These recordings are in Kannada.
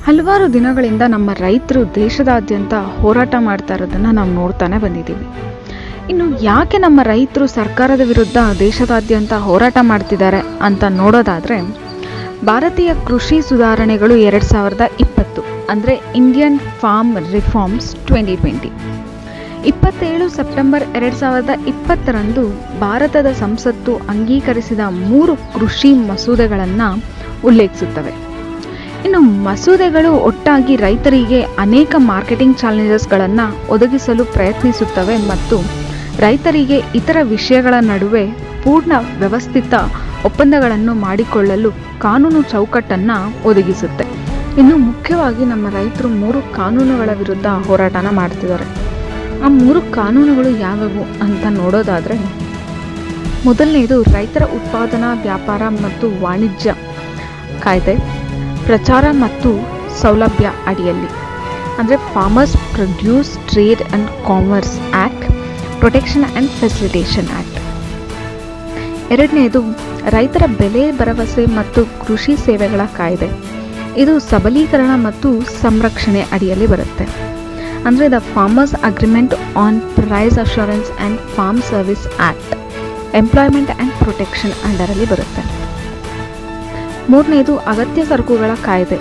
ಹಲವಾರು ದಿನಗಳಿಂದ ನಮ್ಮ ರೈತರು ದೇಶದಾದ್ಯಂತ ಹೋರಾಟ ಮಾಡ್ತಾ ಇರೋದನ್ನು ನಾವು ನೋಡ್ತಾನೆ ಬಂದಿದ್ದೀವಿ. ಇನ್ನು ಯಾಕೆ ನಮ್ಮ ರೈತರು ಸರ್ಕಾರದ ವಿರುದ್ಧ ದೇಶದಾದ್ಯಂತ ಹೋರಾಟ ಮಾಡ್ತಿದ್ದಾರೆ ಅಂತ ನೋಡೋದಾದರೆ, ಭಾರತೀಯ ಕೃಷಿ ಸುಧಾರಣೆಗಳು 2020 ಅಂದರೆ ಇಂಡಿಯನ್ ಫಾರ್ಮ್ ರಿಫಾರ್ಮ್ಸ್ 2020 27 ಸೆಪ್ಟೆಂಬರ್ 2020ರಂದು ಭಾರತದ ಸಂಸತ್ತು ಅಂಗೀಕರಿಸಿದ 3 ಕೃಷಿ ಮಸೂದೆಗಳನ್ನು ಉಲ್ಲೇಖಿಸುತ್ತವೆ. ಇನ್ನು ಮಸೂದೆಗಳು ಒಟ್ಟಾಗಿ ರೈತರಿಗೆ ಅನೇಕ ಮಾರ್ಕೆಟಿಂಗ್ ಚಾಲೆಂಜಸ್ಗಳನ್ನು ಒದಗಿಸಲು ಪ್ರಯತ್ನಿಸುತ್ತವೆ ಮತ್ತು ರೈತರಿಗೆ ಇತರ ವಿಷಯಗಳ ನಡುವೆ ಪೂರ್ಣ ವ್ಯವಸ್ಥಿತ ಒಪ್ಪಂದಗಳನ್ನು ಮಾಡಿಕೊಳ್ಳಲು ಕಾನೂನು ಚೌಕಟ್ಟನ್ನು ಒದಗಿಸುತ್ತೆ. ಇನ್ನು ಮುಖ್ಯವಾಗಿ ನಮ್ಮ ರೈತರು 3 ಕಾನೂನುಗಳ ವಿರುದ್ಧ ಹೋರಾಟನ ಮಾಡ್ತಿದ್ದಾರೆ. ಆ 3 ಕಾನೂನುಗಳು ಯಾವುವು ಅಂತ ನೋಡೋದಾದರೆ, ಮೊದಲನೆಯದು ರೈತರ ಉತ್ಪಾದನಾ ವ್ಯಾಪಾರ ಮತ್ತು ವಾಣಿಜ್ಯ ಕಾಯ್ದೆ, ಪ್ರಚಾರ ಮತ್ತು ಸೌಲಭ್ಯ ಅಡಿಯಲ್ಲಿ ಅಂದರೆ farmers produce trade and commerce act, protection and facilitation act. ಎರಡನೆಯದು ರೈತರ ಬೆಲೆ ಭರವಸೆ ಮತ್ತು ಕೃಷಿ ಸೇವೆಗಳ ಕಾಯ್ದೆ. ಇದು ಸಬಲೀಕರಣ ಮತ್ತು ಸಂರಕ್ಷಣೆ ಅಡಿಯಲ್ಲಿ ಬರುತ್ತೆ. ಅಂದರೆ the farmers agreement on price assurance and farm service act, employment and protection ಅಂಡರಲ್ಲಿ ಬರುತ್ತೆ. ಮೂರನೇದು ಅಗತ್ಯ ಸರಕುಗಳ ಕಾಯ್ದೆ.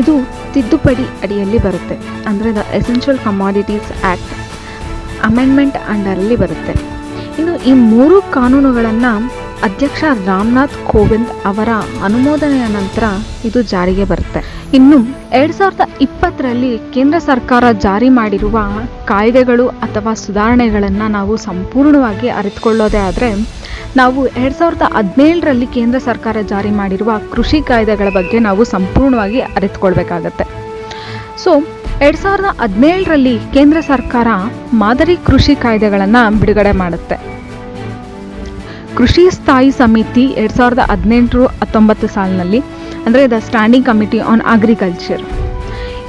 ಇದು ತಿದ್ದುಪಡಿ ಅಡಿಯಲ್ಲಿ ಬರುತ್ತೆ. ಅಂದರೆ the essential commodities act, amendment ಅಂಡರಲ್ಲಿ ಬರುತ್ತೆ. ಇನ್ನು ಈ 3 ಕಾನೂನುಗಳನ್ನು ಅಧ್ಯಕ್ಷ ರಾಮನಾಥ್ ಕೋವಿಂದ್ ಅವರ ಅನುಮೋದನೆಯ ನಂತರ ಇದು ಜಾರಿಗೆ ಬರುತ್ತೆ. ಇನ್ನು 2020ರಲ್ಲಿ ಕೇಂದ್ರ ಸರ್ಕಾರ ಜಾರಿ ಮಾಡಿರುವ ಕಾಯ್ದೆಗಳು ಅಥವಾ ಸುಧಾರಣೆಗಳನ್ನು ನಾವು ಸಂಪೂರ್ಣವಾಗಿ ಅರಿತುಕೊಳ್ಳೋದೇ ಆದರೆ, ನಾವು 2017ರಲ್ಲಿ ಕೇಂದ್ರ ಸರ್ಕಾರ ಜಾರಿ ಮಾಡಿರುವ ಕೃಷಿ ಕಾಯ್ದೆಗಳ ಬಗ್ಗೆ ನಾವು ಸಂಪೂರ್ಣವಾಗಿ ಅರಿತುಕೊಳ್ಬೇಕಾಗತ್ತೆ. ಸೊ 2017ರಲ್ಲಿ ಕೇಂದ್ರ ಸರ್ಕಾರ ಮಾದರಿ ಕೃಷಿ ಕಾಯ್ದೆಗಳನ್ನು ಬಿಡುಗಡೆ ಮಾಡುತ್ತೆ. ಕೃಷಿ ಸ್ಥಾಯಿ ಸಮಿತಿ 2018-19 ಸಾಲಿನಲ್ಲಿ ಅಂದರೆ the standing committee on agriculture,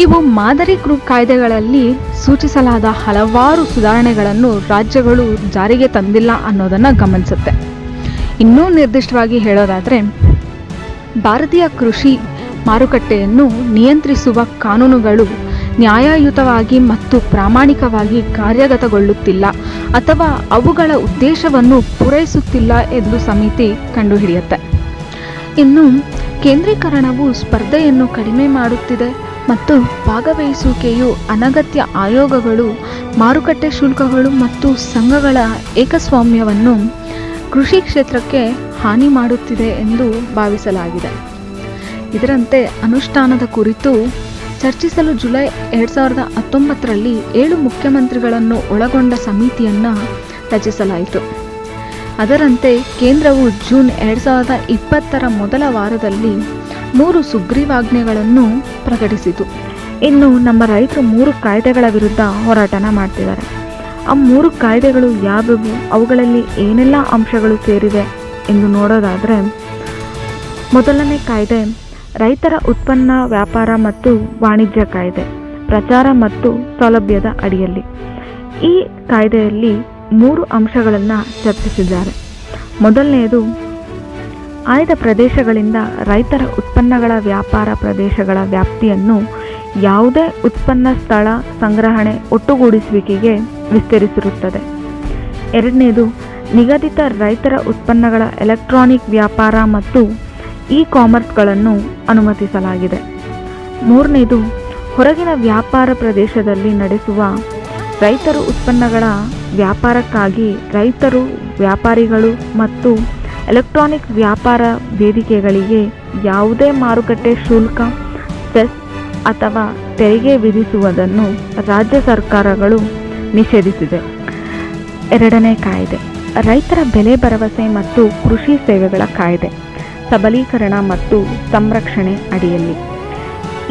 ಇವು ಮಾದರಿ ಕಾಯ್ದೆಗಳಲ್ಲಿ ಸೂಚಿಸಲಾದ ಹಲವಾರು ಸುಧಾರಣೆಗಳನ್ನು ರಾಜ್ಯಗಳು ಜಾರಿಗೆ ತಂದಿಲ್ಲ ಅನ್ನೋದನ್ನು ಗಮನಿಸುತ್ತೆ. ಇನ್ನೂ ನಿರ್ದಿಷ್ಟವಾಗಿ ಹೇಳೋದಾದರೆ, ಭಾರತೀಯ ಕೃಷಿ ಮಾರುಕಟ್ಟೆಯನ್ನು ನಿಯಂತ್ರಿಸುವ ಕಾನೂನುಗಳು ನ್ಯಾಯಯುತವಾಗಿ ಮತ್ತು ಪ್ರಾಮಾಣಿಕವಾಗಿ ಕಾರ್ಯಗತಗೊಳ್ಳುತ್ತಿಲ್ಲ ಅಥವಾ ಅವುಗಳ ಉದ್ದೇಶವನ್ನು ಪೂರೈಸುತ್ತಿಲ್ಲ ಎಂದು ಸಮಿತಿ ಕಂಡುಹಿಡಿಯುತ್ತೆ. ಇನ್ನು ಕೇಂದ್ರೀಕರಣವು ಸ್ಪರ್ಧೆಯನ್ನು ಕಡಿಮೆ ಮಾಡುತ್ತಿದೆ ಮತ್ತು ಭಾಗವಹಿಸುವಿಕೆಯು ಅನಗತ್ಯ ಆಯೋಗಗಳು, ಮಾರುಕಟ್ಟೆ ಶುಲ್ಕಗಳು ಮತ್ತು ಸಂಘಗಳ ಏಕಸ್ವಾಮ್ಯವನ್ನು ಕೃಷಿ ಕ್ಷೇತ್ರಕ್ಕೆ ಹಾನಿ ಮಾಡುತ್ತಿದೆ ಎಂದು ಭಾವಿಸಲಾಗಿದೆ. ಇದರಂತೆ ಅನುಷ್ಠಾನದ ಕುರಿತು ಚರ್ಚಿಸಲು ಜುಲೈ 2019ರಲ್ಲಿ 7 ಮುಖ್ಯಮಂತ್ರಿಗಳನ್ನು ಒಳಗೊಂಡ ಸಮಿತಿಯನ್ನು ರಚಿಸಲಾಯಿತು. ಅದರಂತೆ ಕೇಂದ್ರವು ಜೂನ್ 2020ರ ಮೊದಲ ವಾರದಲ್ಲಿ 3 ಸುಗ್ರೀವಾಜ್ಞೆಗಳನ್ನು ಪ್ರಕಟಿಸಿತು. ಇನ್ನು ನಮ್ಮ ರೈತರು 3 ಕಾಯ್ದೆಗಳ ವಿರುದ್ಧ ಹೋರಾಟನ ಮಾಡ್ತಿದ್ದಾರೆ. ಆ 3 ಕಾಯ್ದೆಗಳು ಯಾವುವು, ಅವುಗಳಲ್ಲಿ ಏನೆಲ್ಲ ಅಂಶಗಳು ಸೇರಿವೆ ಎಂದು ನೋಡೋದಾದರೆ, ಮೊದಲನೇ ಕಾಯ್ದೆ ರೈತರ ಉತ್ಪನ್ನ ವ್ಯಾಪಾರ ಮತ್ತು ವಾಣಿಜ್ಯ ಕಾಯ್ದೆ, ಪ್ರಚಾರ ಮತ್ತು ಸೌಲಭ್ಯದ ಅಡಿಯಲ್ಲಿ. ಈ ಕಾಯ್ದೆಯಲ್ಲಿ 3 ಅಂಶಗಳನ್ನು ಚರ್ಚಿಸಿದ್ದಾರೆ. ಮೊದಲನೆಯದು, ಆಯ್ದ ಪ್ರದೇಶಗಳಿಂದ ರೈತರ ಉತ್ಪನ್ನಗಳ ವ್ಯಾಪಾರ ಪ್ರದೇಶಗಳ ವ್ಯಾಪ್ತಿಯನ್ನು ಯಾವುದೇ ಉತ್ಪನ್ನ ಸ್ಥಳ ಸಂಗ್ರಹಣೆ ಒಟ್ಟುಗೂಡಿಸುವಿಕೆಗೆ ವಿಸ್ತರಿಸಿರುತ್ತದೆ. ಎರಡನೇದು, ನಿಗದಿತ ರೈತರ ಉತ್ಪನ್ನಗಳ ಎಲೆಕ್ಟ್ರಾನಿಕ್ ವ್ಯಾಪಾರ ಮತ್ತು ಇ ಕಾಮರ್ಸ್ಗಳನ್ನು ಅನುಮತಿಸಲಾಗಿದೆ. ಮೂರನೇದು, ಹೊರಗಿನ ವ್ಯಾಪಾರ ಪ್ರದೇಶದಲ್ಲಿ ನಡೆಸುವ ರೈತರು ಉತ್ಪನ್ನಗಳ ವ್ಯಾಪಾರಕ್ಕಾಗಿ ರೈತರು, ವ್ಯಾಪಾರಿಗಳು ಮತ್ತು ಎಲೆಕ್ಟ್ರಾನಿಕ್ ವ್ಯಾಪಾರ ವೇದಿಕೆಗಳಿಗೆ ಯಾವುದೇ ಮಾರುಕಟ್ಟೆ ಶುಲ್ಕ, ಸೆಸ್ ಅಥವಾ ತೆರಿಗೆ ವಿಧಿಸುವುದನ್ನು ರಾಜ್ಯ ಸರ್ಕಾರಗಳು ನಿಷೇಧಿಸಿದೆ. ಎರಡನೇ ಕಾಯ್ದೆ ರೈತರ ಬೆಲೆ ಭರವಸೆ ಮತ್ತು ಕೃಷಿ ಸೇವೆಗಳ ಕಾಯ್ದೆ, ಸಬಲೀಕರಣ ಮತ್ತು ಸಂರಕ್ಷಣೆ ಅಡಿಯಲ್ಲಿ.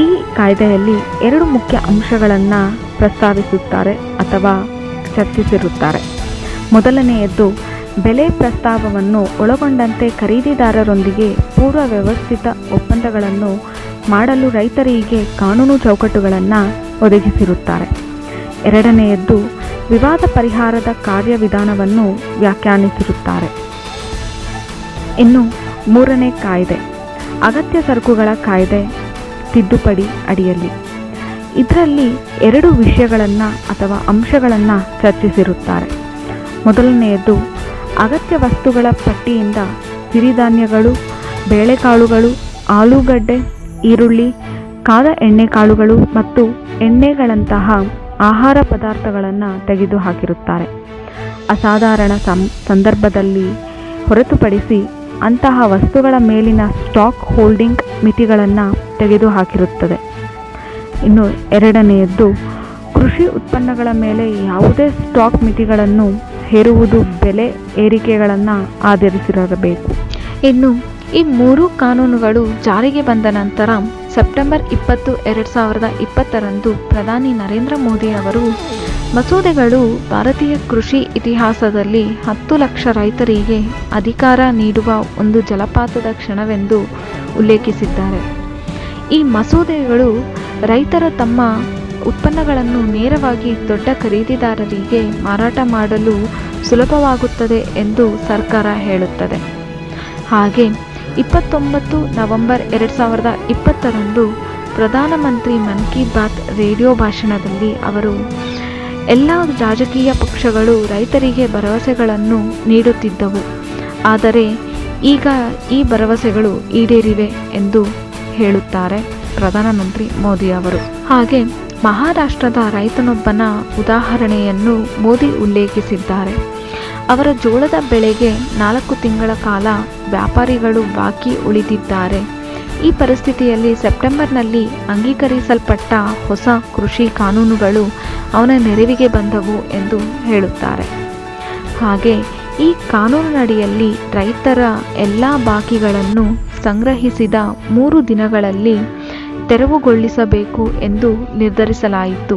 ಈ ಕಾಯ್ದೆಯಲ್ಲಿ 2 ಮುಖ್ಯ ಅಂಶಗಳನ್ನು ಪ್ರಸ್ತಾವಿಸುತ್ತಾರೆ ಅಥವಾ ಚರ್ಚಿಸಿರುತ್ತಾರೆ. ಮೊದಲನೆಯದ್ದು, ಬೆಲೆ ಪ್ರಸ್ತಾವವನ್ನು ಒಳಗೊಂಡಂತೆ ಖರೀದಿದಾರರೊಂದಿಗೆ ಪೂರ್ವ ವ್ಯವಸ್ಥಿತ ಒಪ್ಪಂದಗಳನ್ನು ಮಾಡಲು ರೈತರಿಗೆ ಕಾನೂನು ಚೌಕಟ್ಟುಗಳನ್ನು ಒದಗಿಸಿರುತ್ತಾರೆ. ಎರಡನೆಯದ್ದು, ವಿವಾದ ಪರಿಹಾರದ ಕಾರ್ಯವಿಧಾನವನ್ನು ವ್ಯಾಖ್ಯಾನಿಸಿರುತ್ತಾರೆ. ಇನ್ನು ಮೂರನೇ ಕಾಯ್ದೆ ಅಗತ್ಯ ಸರಕುಗಳ ಕಾಯ್ದೆ, ತಿದ್ದುಪಡಿ ಅಡಿಯಲ್ಲಿ. ಇದರಲ್ಲಿ 2 ವಿಷಯಗಳನ್ನು ಅಥವಾ ಅಂಶಗಳನ್ನು ಚರ್ಚಿಸಿರುತ್ತಾರೆ. ಮೊದಲನೆಯದು, ಅಗತ್ಯ ವಸ್ತುಗಳ ಪಟ್ಟಿಯಿಂದ ಸಿರಿಧಾನ್ಯಗಳು, ಬೇಳೆಕಾಳುಗಳು, ಆಲೂಗಡ್ಡೆ, ಈರುಳ್ಳಿ, ಕಾದ ಎಣ್ಣೆಕಾಳುಗಳು ಮತ್ತು ಎಣ್ಣೆಗಳಂತಹ ಆಹಾರ ಪದಾರ್ಥಗಳನ್ನು ತೆಗೆದುಹಾಕಿರುತ್ತಾರೆ. ಅಸಾಧಾರಣ ಸಂದರ್ಭದಲ್ಲಿ ಹೊರತುಪಡಿಸಿ ಅಂತಹ ವಸ್ತುಗಳ ಮೇಲಿನ ಸ್ಟಾಕ್ ಹೋಲ್ಡಿಂಗ್ ಮಿತಿಗಳನ್ನು ತೆಗೆದುಹಾಕಿರುತ್ತದೆ. ಇನ್ನು ಎರಡನೆಯದ್ದು, ಕೃಷಿ ಉತ್ಪನ್ನಗಳ ಮೇಲೆ ಯಾವುದೇ ಸ್ಟಾಕ್ ಮಿತಿಗಳನ್ನು ಹೇರುವುದು ಬೆಲೆ ಏರಿಕೆಗಳನ್ನು ಆಧರಿಸಿರಬೇಕು. ಇನ್ನು ಈ 3 ಕಾನೂನುಗಳು ಜಾರಿಗೆ ಬಂದ ನಂತರ ಸೆಪ್ಟೆಂಬರ್ 20, 2020 ಪ್ರಧಾನಿ ನರೇಂದ್ರ ಮೋದಿ ಅವರು ಮಸೂದೆಗಳು ಭಾರತೀಯ ಕೃಷಿ ಇತಿಹಾಸದಲ್ಲಿ 10 ಲಕ್ಷ ರೈತರಿಗೆ ಅಧಿಕಾರ ನೀಡುವ ಒಂದು ಜಲಪಾತದ ಕ್ಷಣವೆಂದು ಉಲ್ಲೇಖಿಸಿದ್ದಾರೆ. ಈ ಮಸೂದೆಗಳು ರೈತರ ತಮ್ಮ ಉತ್ಪನ್ನಗಳನ್ನು ನೇರವಾಗಿ ದೊಡ್ಡ ಖರೀದಿದಾರರಿಗೆ ಮಾರಾಟ ಮಾಡಲು ಸುಲಭವಾಗುತ್ತದೆ ಎಂದು ಸರ್ಕಾರ ಹೇಳುತ್ತದೆ. ಹಾಗೆ 29 ನವೆಂಬರ್ 2020 ಪ್ರಧಾನಮಂತ್ರಿ ಮನ್ ಕಿ ಬಾತ್ ರೇಡಿಯೋ ಭಾಷಣದಲ್ಲಿ ಅವರು ಎಲ್ಲ ರಾಜಕೀಯ ಪಕ್ಷಗಳು ರೈತರಿಗೆ ಭರವಸೆಗಳನ್ನು ನೀಡುತ್ತಿದ್ದವು, ಆದರೆ ಈಗ ಈ ಭರವಸೆಗಳು ಈಡೇರಿವೆ ಎಂದು ಹೇಳುತ್ತಾರೆ ಪ್ರಧಾನಮಂತ್ರಿ ಮೋದಿ ಅವರು. ಹಾಗೆ ಮಹಾರಾಷ್ಟ್ರದ ರೈತನೊಬ್ಬನ ಉದಾಹರಣೆಯನ್ನು ಮೋದಿ ಉಲ್ಲೇಖಿಸಿದ್ದಾರೆ. ಅವರ ಜೋಳದ ಬೆಳೆಗೆ 4 ತಿಂಗಳ ಕಾಲ ವ್ಯಾಪಾರಿಗಳು ಬಾಕಿ ಉಳಿದಿದ್ದಾರೆ. ಈ ಪರಿಸ್ಥಿತಿಯಲ್ಲಿ ಸೆಪ್ಟೆಂಬರ್ನಲ್ಲಿ ಅಂಗೀಕರಿಸಲ್ಪಟ್ಟ ಹೊಸ ಕೃಷಿ ಕಾನೂನುಗಳು ಅವನ ನೆರವಿಗೆ ಬಂದವು ಎಂದು ಹೇಳುತ್ತಾರೆ. ಹಾಗೆ ಈ ಕಾನೂನಿನಡಿಯಲ್ಲಿ ರೈತರ ಎಲ್ಲ ಬಾಕಿಗಳನ್ನು ಸಂಗ್ರಹಿಸಿದ 3 ದಿನಗಳಲ್ಲಿ ತೆರವುಗೊಳಿಸಬೇಕು ಎಂದು ನಿರ್ಧರಿಸಲಾಯಿತು.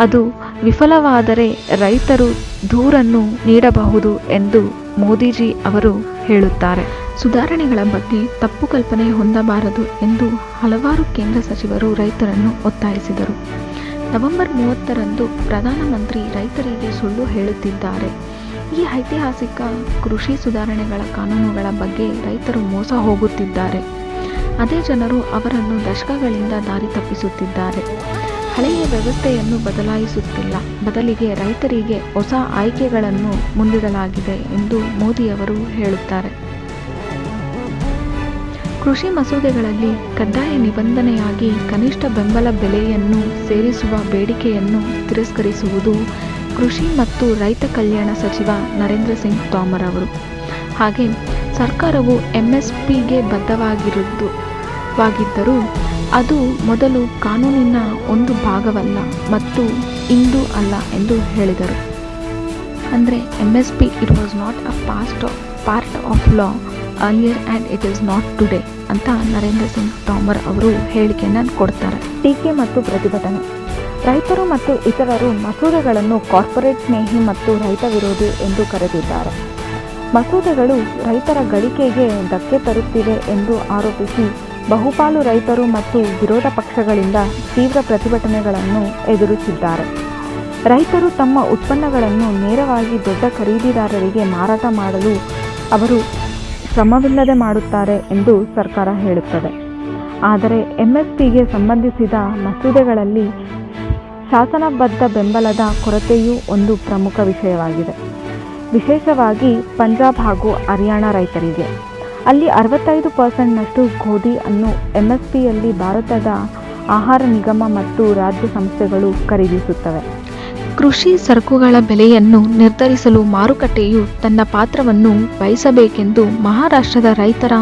ಅದು ವಿಫಲವಾದರೆ ರೈತರು ದೂರನ್ನು ನೀಡಬಹುದು ಎಂದು ಮೋದಿಜಿ ಅವರು ಹೇಳುತ್ತಾರೆ. ಸುಧಾರಣೆಗಳ ಬಗ್ಗೆ ತಪ್ಪು ಕಲ್ಪನೆ ಹೊಂದಬಾರದು ಎಂದು ಹಲವಾರು ಕೇಂದ್ರ ಸಚಿವರು ರೈತರನ್ನು ಒತ್ತಾಯಿಸಿದರು. ನವೆಂಬರ್ 30 ಪ್ರಧಾನಮಂತ್ರಿ ರೈತರಿಗೆ ಸುಳ್ಳು ಹೇಳುತ್ತಿದ್ದಾರೆ. ಈ ಐತಿಹಾಸಿಕ ಕೃಷಿ ಸುಧಾರಣೆಗಳ ಕಾನೂನುಗಳ ಬಗ್ಗೆ ರೈತರು ಮೋಸ ಹೋಗುತ್ತಿದ್ದಾರೆ. ಅದೇ ಜನರು ಅವರನ್ನು ದಶಕಗಳಿಂದ ದಾರಿ ತಪ್ಪಿಸುತ್ತಿದ್ದಾರೆ. ಹಳೆಯ ವ್ಯವಸ್ಥೆಯನ್ನು ಬದಲಾಯಿಸುತ್ತಿಲ್ಲ, ಬದಲಿಗೆ ರೈತರಿಗೆ ಹೊಸ ಆಯ್ಕೆಗಳನ್ನು ಮುಂದಿಡಲಾಗಿದೆ ಎಂದು ಮೋದಿಯವರು ಹೇಳುತ್ತಾರೆ. ಕೃಷಿ ಮಸೂದೆಗಳಲ್ಲಿ ಕಡ್ಡಾಯ ನಿಬಂಧನೆಯಾಗಿ ಕನಿಷ್ಠ ಬೆಂಬಲ ಬೆಲೆಯನ್ನು ಸೇರಿಸುವ ಬೇಡಿಕೆಯನ್ನು ತಿರಸ್ಕರಿಸುವುದು ಕೃಷಿ ಮತ್ತು ರೈತ ಕಲ್ಯಾಣ ಸಚಿವ ನರೇಂದ್ರ ಸಿಂಗ್ ತೋಮರ್ ಅವರು. ಹಾಗೆ ಸರ್ಕಾರವು MSPಗೆ ಬದ್ಧವಾಗಿದ್ದರೂ ಅದು ಮೊದಲು ಕಾನೂನಿನ ಒಂದು ಭಾಗವಲ್ಲ ಮತ್ತು ಇಂದು ಅಲ್ಲ ಎಂದು ಹೇಳಿದರು. ಅಂದರೆ MSP it was not a part of law earlier and it is not today ಅಂತ ನರೇಂದ್ರ ಸಿಂಗ್ ತೋಮರ್ ಅವರು ಹೇಳಿಕೆಯನ್ನು ಕೊಡ್ತಾರೆ. ಟೀಕೆ ಮತ್ತು ಪ್ರತಿಭಟನೆ. ರೈತರು ಮತ್ತು ಇತರರು ಮಸೂದೆಗಳನ್ನು ಕಾರ್ಪೊರೇಟ್ ಸ್ನೇಹಿ ಮತ್ತು ರೈತ ವಿರೋಧಿ ಎಂದು ಕರೆದಿದ್ದಾರೆ. ಮಸೂದೆಗಳು ರೈತರ ಗಳಿಕೆಗೆ ಧಕ್ಕೆ ತರುತ್ತಿವೆ ಎಂದು ಆರೋಪಿಸಿ ಬಹುಪಾಲು ರೈತರು ಮತ್ತು ವಿರೋಧ ಪಕ್ಷಗಳಿಂದ ತೀವ್ರ ಪ್ರತಿಭಟನೆಗಳನ್ನು ಎದುರಿಸಿದ್ದಾರೆ. ರೈತರು ತಮ್ಮ ಉತ್ಪನ್ನಗಳನ್ನು ನೇರವಾಗಿ ದೊಡ್ಡ ಖರೀದಿದಾರರಿಗೆ ಮಾರಾಟ ಮಾಡಲು ಅವರು ಶ್ರಮವಿಲ್ಲದೆ ಮಾಡುತ್ತಾರೆ ಎಂದು ಸರ್ಕಾರ ಹೇಳುತ್ತದೆ. ಆದರೆ MSPಗೆ ಸಂಬಂಧಿಸಿದ ಮಸೂದೆಗಳಲ್ಲಿ ಶಾಸನಬದ್ಧ ಬೆಂಬಲದ ಕೊರತೆಯೂ ಒಂದು ಪ್ರಮುಖ ವಿಷಯವಾಗಿದೆ. ವಿಶೇಷವಾಗಿ ಪಂಜಾಬ್ ಹಾಗೂ ಹರಿಯಾಣ ರೈತರಿಗೆ. ಅಲ್ಲಿ 65% ಗೋಧಿ ಅನ್ನು MSPಯಲ್ಲಿ ಭಾರತದ ಆಹಾರ ನಿಗಮ ಮತ್ತು ರಾಜ್ಯ ಸಂಸ್ಥೆಗಳು ಖರೀದಿಸುತ್ತವೆ. ಕೃಷಿ ಸರಕುಗಳ ಬೆಲೆಯನ್ನು ನಿರ್ಧರಿಸಲು ಮಾರುಕಟ್ಟೆಯು ತನ್ನ ಪಾತ್ರವನ್ನು ವಹಿಸಬೇಕೆಂದು ಮಹಾರಾಷ್ಟ್ರದ ರೈತರ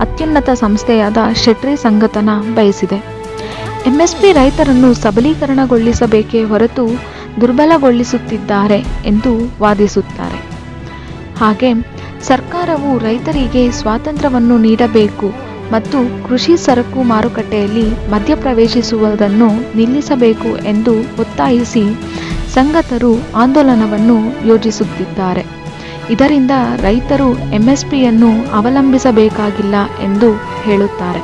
ಅತ್ಯುನ್ನತ ಸಂಸ್ಥೆಯಾದ ಶೆಟ್ರಿ ಸಂಘಟನಾ ಬಯಸಿದೆ. MSP ರೈತರನ್ನು ಸಬಲೀಕರಣಗೊಳಿಸಬೇಕೇ ಹೊರತು ದುರ್ಬಲಗೊಳಿಸುತ್ತಿದ್ದಾರೆ ಎಂದು ವಾದಿಸುತ್ತಾರೆ. ಹಾಗೆ ಸರ್ಕಾರವು ರೈತರಿಗೆ ಸ್ವಾತಂತ್ರ್ಯವನ್ನು ನೀಡಬೇಕು ಮತ್ತು ಕೃಷಿ ಸರಕು ಮಾರುಕಟ್ಟೆಯಲ್ಲಿ ಮಧ್ಯಪ್ರವೇಶಿಸುವುದನ್ನು ನಿಲ್ಲಿಸಬೇಕು ಎಂದು ಒತ್ತಾಯಿಸಿ ಸಂಘಟಕರು ಆಂದೋಲನವನ್ನು ಯೋಜಿಸುತ್ತಿದ್ದಾರೆ. ಇದರಿಂದ ರೈತರು MSPಯನ್ನು ಅವಲಂಬಿಸಬೇಕಾಗಿಲ್ಲ ಎಂದು ಹೇಳುತ್ತಾರೆ.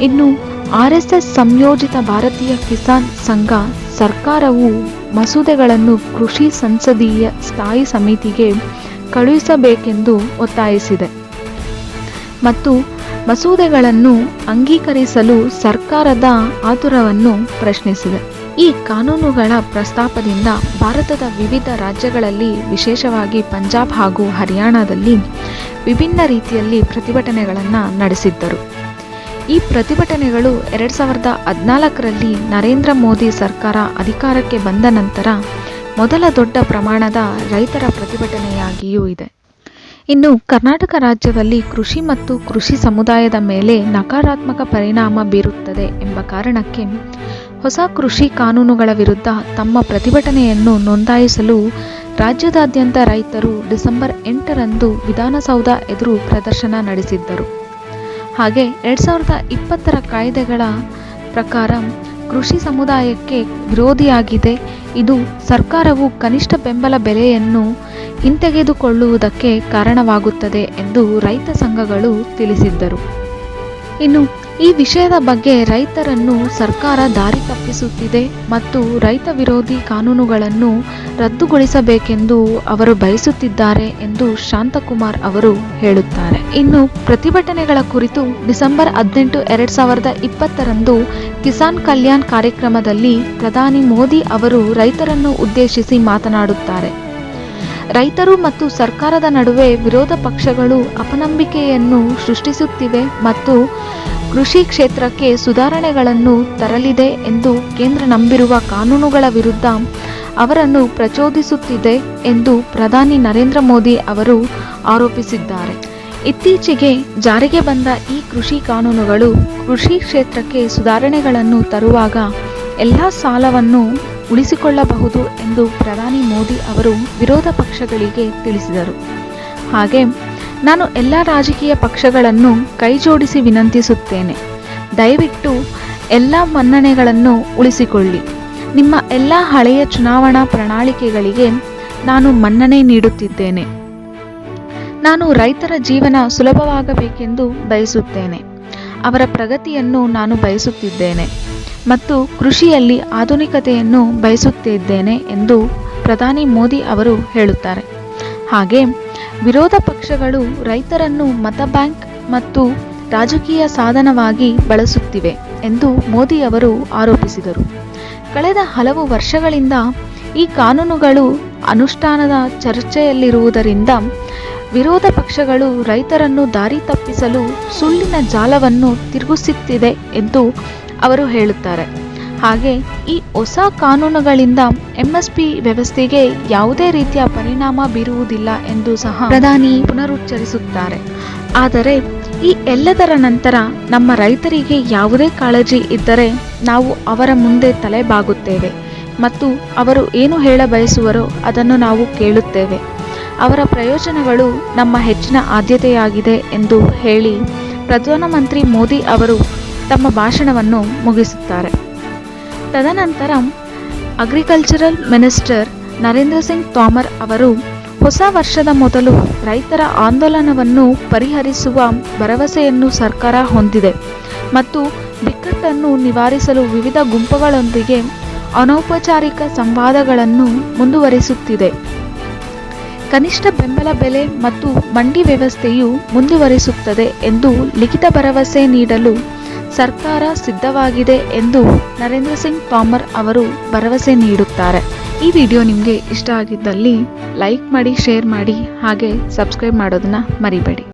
ಇನ್ನು RSS ಸಂಯೋಜಿತ ಭಾರತೀಯ ಕಿಸಾನ್ ಸಂಘ ಸರ್ಕಾರವು ಮಸೂದೆಗಳನ್ನು ಕೃಷಿ ಸಂಸದೀಯ ಸ್ಥಾಯಿ ಸಮಿತಿಗೆ ಕಳುಹಿಸಬೇಕೆಂದು ಒತ್ತಾಯಿಸಿದೆ ಮತ್ತು ಮಸೂದೆಗಳನ್ನು ಅಂಗೀಕರಿಸಲು ಸರ್ಕಾರದ ಆತುರವನ್ನು ಪ್ರಶ್ನಿಸಿದೆ. ಈ ಕಾನೂನುಗಳ ಪ್ರಸ್ತಾಪದಿಂದ ಭಾರತದ ವಿವಿಧ ರಾಜ್ಯಗಳಲ್ಲಿ, ವಿಶೇಷವಾಗಿ ಪಂಜಾಬ್ ಹಾಗೂ ಹರಿಯಾಣದಲ್ಲಿ ವಿಭಿನ್ನ ರೀತಿಯಲ್ಲಿ ಪ್ರತಿಭಟನೆಗಳನ್ನು ನಡೆಸಿದ್ದರು. ಈ ಪ್ರತಿಭಟನೆಗಳು 2014ರಲ್ಲಿ ನರೇಂದ್ರ ಮೋದಿ ಸರ್ಕಾರ ಅಧಿಕಾರಕ್ಕೆ ಬಂದ ನಂತರ ಮೊದಲ ದೊಡ್ಡ ಪ್ರಮಾಣದ ರೈತರ ಪ್ರತಿಭಟನೆಯಾಗಿಯೂ ಇದೆ. ಇನ್ನು ಕರ್ನಾಟಕ ರಾಜ್ಯದಲ್ಲಿ ಕೃಷಿ ಮತ್ತು ಕೃಷಿ ಸಮುದಾಯದ ಮೇಲೆ ನಕಾರಾತ್ಮಕ ಪರಿಣಾಮ ಬೀರುತ್ತದೆ ಎಂಬ ಕಾರಣಕ್ಕೆ ಹೊಸ ಕೃಷಿ ಕಾನೂನುಗಳ ವಿರುದ್ಧ ತಮ್ಮ ಪ್ರತಿಭಟನೆಯನ್ನು ನೋಂದಾಯಿಸಲು ರಾಜ್ಯದಾದ್ಯಂತ ರೈತರು ಡಿಸೆಂಬರ್ 8ರಂದು ವಿಧಾನಸೌಧ ಎದುರು ಪ್ರದರ್ಶನ ನಡೆಸಿದ್ದರು. ಹಾಗೆ 2020ರ ಕಾಯ್ದೆಗಳ ಪ್ರಕಾರ ಕೃಷಿ ಸಮುದಾಯಕ್ಕೆ ವಿರೋಧಿಯಾಗಿದೆ. ಇದು ಸರ್ಕಾರವು ಕನಿಷ್ಠ ಬೆಂಬಲ ಬೆಲೆಯನ್ನು ಹಿಂತೆಗೆದುಕೊಳ್ಳುವುದಕ್ಕೆ ಕಾರಣವಾಗುತ್ತದೆ ಎಂದು ರೈತ ಸಂಘಗಳು ತಿಳಿಸಿದ್ದರು. ಇನ್ನು ಈ ವಿಷಯದ ಬಗ್ಗೆ ರೈತರನ್ನು ಸರ್ಕಾರ ದಾರಿ ತಪ್ಪಿಸುತ್ತಿದೆ ಮತ್ತು ರೈತ ವಿರೋಧಿ ಕಾನೂನುಗಳನ್ನು ರದ್ದುಗೊಳಿಸಬೇಕೆಂದು ಅವರು ಬಯಸುತ್ತಿದ್ದಾರೆ ಎಂದು ಶಾಂತಕುಮಾರ್ ಅವರು ಹೇಳುತ್ತಾರೆ. ಇನ್ನು ಪ್ರತಿಭಟನೆಗಳ ಕುರಿತು ಡಿಸೆಂಬರ್ 18, 2020ರಂದು ಕಿಸಾನ್ ಕಲ್ಯಾಣ್ ಕಾರ್ಯಕ್ರಮದಲ್ಲಿ ಪ್ರಧಾನಿ ಮೋದಿ ಅವರು ರೈತರನ್ನು ಉದ್ದೇಶಿಸಿ ಮಾತನಾಡುತ್ತಾರೆ. ರೈತರು ಮತ್ತು ಸರ್ಕಾರದ ನಡುವೆ ವಿರೋಧ ಪಕ್ಷಗಳು ಅಪನಂಬಿಕೆಯನ್ನು ಸೃಷ್ಟಿಸುತ್ತಿವೆ ಮತ್ತು ಕೃಷಿ ಕ್ಷೇತ್ರಕ್ಕೆ ಸುಧಾರಣೆಗಳನ್ನು ತರಲಿದೆ ಎಂದು ಕೇಂದ್ರ ನಂಬಿರುವ ಕಾನೂನುಗಳ ವಿರುದ್ಧ ಅವರನ್ನು ಪ್ರಚೋದಿಸುತ್ತಿದೆ ಎಂದು ಪ್ರಧಾನಿ ನರೇಂದ್ರ ಮೋದಿ ಅವರು ಆರೋಪಿಸಿದ್ದಾರೆ. ಇತ್ತೀಚೆಗೆ ಜಾರಿಗೆ ಬಂದ ಈ ಕೃಷಿ ಕಾನೂನುಗಳು ಕೃಷಿ ಕ್ಷೇತ್ರಕ್ಕೆ ಸುಧಾರಣೆಗಳನ್ನು ತರುವಾಗ ಎಲ್ಲ ಸಾಲವನ್ನು ಉಳಿಸಿಕೊಳ್ಳಬಹುದು ಎಂದು ಪ್ರಧಾನಿ ಮೋದಿ ಅವರು ವಿರೋಧ ಪಕ್ಷಗಳಿಗೆ ತಿಳಿಸಿದರು. ಹಾಗೆ ನಾನು ಎಲ್ಲ ರಾಜಕೀಯ ಪಕ್ಷಗಳನ್ನು ಕೈಜೋಡಿಸಿ ವಿನಂತಿಸುತ್ತೇನೆ, ದಯವಿಟ್ಟು ಎಲ್ಲ ಮನ್ನಣೆಗಳನ್ನು ಉಳಿಸಿಕೊಳ್ಳಿ. ನಿಮ್ಮ ಎಲ್ಲ ಹಳೆಯ ಚುನಾವಣಾ ಪ್ರಣಾಳಿಕೆಗಳಿಗೆ ನಾನು ಮನ್ನಣೆ ನೀಡುತ್ತಿದ್ದೇನೆ. ನಾನು ರೈತರ ಜೀವನ ಸುಲಭವಾಗಬೇಕೆಂದು ಬಯಸುತ್ತೇನೆ. ಅವರ ಪ್ರಗತಿಯನ್ನು ನಾನು ಬಯಸುತ್ತಿದ್ದೇನೆ ಮತ್ತು ಕೃಷಿಯಲ್ಲಿ ಆಧುನಿಕತೆಯನ್ನು ಬಯಸುತ್ತಿದ್ದೇನೆ ಎಂದು ಪ್ರಧಾನಿ ಮೋದಿ ಅವರು ಹೇಳುತ್ತಾರೆ. ಹಾಗೆ ವಿರೋಧ ಪಕ್ಷಗಳು ರೈತರನ್ನು ಮತ ಬ್ಯಾಂಕ್ ಮತ್ತು ರಾಜಕೀಯ ಸಾಧನವಾಗಿ ಬಳಸುತ್ತಿವೆ ಎಂದು ಮೋದಿ ಅವರು ಆರೋಪಿಸಿದರು. ಕಳೆದ ಹಲವು ವರ್ಷಗಳಿಂದ ಈ ಕಾನೂನುಗಳು ಅನುಷ್ಠಾನದ ಚರ್ಚೆಯಲ್ಲಿರುವುದರಿಂದ ವಿರೋಧ ಪಕ್ಷಗಳು ರೈತರನ್ನು ದಾರಿ ತಪ್ಪಿಸಲು ಸುಳ್ಳಿನ ಜಾಲವನ್ನು ತಿರುಗಿಸುತ್ತಿದೆ ಎಂದು ಅವರು ಹೇಳುತ್ತಾರೆ. ಹಾಗೆ ಈ ಹೊಸ ಕಾನೂನುಗಳಿಂದ MSP ವ್ಯವಸ್ಥೆಗೆ ಯಾವುದೇ ರೀತಿಯ ಪರಿಣಾಮ ಬೀರುವುದಿಲ್ಲ ಎಂದು ಸಹ ಪ್ರಧಾನಿ ಪುನರುಚ್ಚರಿಸುತ್ತಾರೆ. ಆದರೆ ಈ ಎಲ್ಲದರ ನಂತರ ನಮ್ಮ ರೈತರಿಗೆ ಯಾವುದೇ ಕಾಳಜಿ ಇದ್ದರೆ ನಾವು ಅವರ ಮುಂದೆ ತಲೆ ಬಾಗುತ್ತೇವೆ ಮತ್ತು ಅವರು ಏನು ಹೇಳ ಬಯಸುವರೋ ಅದನ್ನು ನಾವು ಕೇಳುತ್ತೇವೆ. ಅವರ ಪ್ರಯೋಜನಗಳು ನಮ್ಮ ಹೆಚ್ಚಿನ ಆದ್ಯತೆಯಾಗಿದೆ ಎಂದು ಹೇಳಿ ಪ್ರಧಾನಮಂತ್ರಿ ಮೋದಿ ಅವರು ತಮ್ಮ ಭಾಷಣವನ್ನು ಮುಗಿಸುತ್ತಾರೆ. ತದನಂತರ ಅಗ್ರಿಕಲ್ಚರಲ್ ಮಿನಿಸ್ಟರ್ ನರೇಂದ್ರ ಸಿಂಗ್ ತೋಮರ್ ಅವರು ಹೊಸ ವರ್ಷದ ಮೊದಲು ರೈತರ ಆಂದೋಲನವನ್ನು ಪರಿಹರಿಸುವ ಭರವಸೆಯನ್ನು ಸರ್ಕಾರ ಹೊಂದಿದೆ ಮತ್ತು ಬಿಕ್ಕಟ್ಟನ್ನು ನಿವಾರಿಸಲು ವಿವಿಧ ಗುಂಪುಗಳೊಂದಿಗೆ ಅನೌಪಚಾರಿಕ ಸಂವಾದಗಳನ್ನು ಮುಂದುವರಿಸುತ್ತಿದೆ. ಕನಿಷ್ಠ ಬೆಂಬಲ ಬೆಲೆ ಮತ್ತು ಮಂಡಿ ವ್ಯವಸ್ಥೆಯು ಮುಂದುವರಿಸುತ್ತದೆ ಎಂದು ಲಿಖಿತ ಭರವಸೆ ನೀಡಲು ಸರ್ಕಾರ ಸಿದ್ಧವಾಗಿದೆ ಎಂದು ನರೇಂದ್ರ ಸಿಂಗ್ ತೋಮರ್ ಅವರು ಭರವಸೆ ನೀಡುತ್ತಾರೆ. ಈ ವಿಡಿಯೋ ನಿಮಗೆ ಇಷ್ಟ ಆಗಿದ್ದಲ್ಲಿ ಲೈಕ್ ಮಾಡಿ, ಶೇರ್ ಮಾಡಿ, ಹಾಗೆ ಸಬ್ಸ್ಕ್ರೈಬ್ ಮಾಡೋದನ್ನ ಮರಿಬೇಡಿ.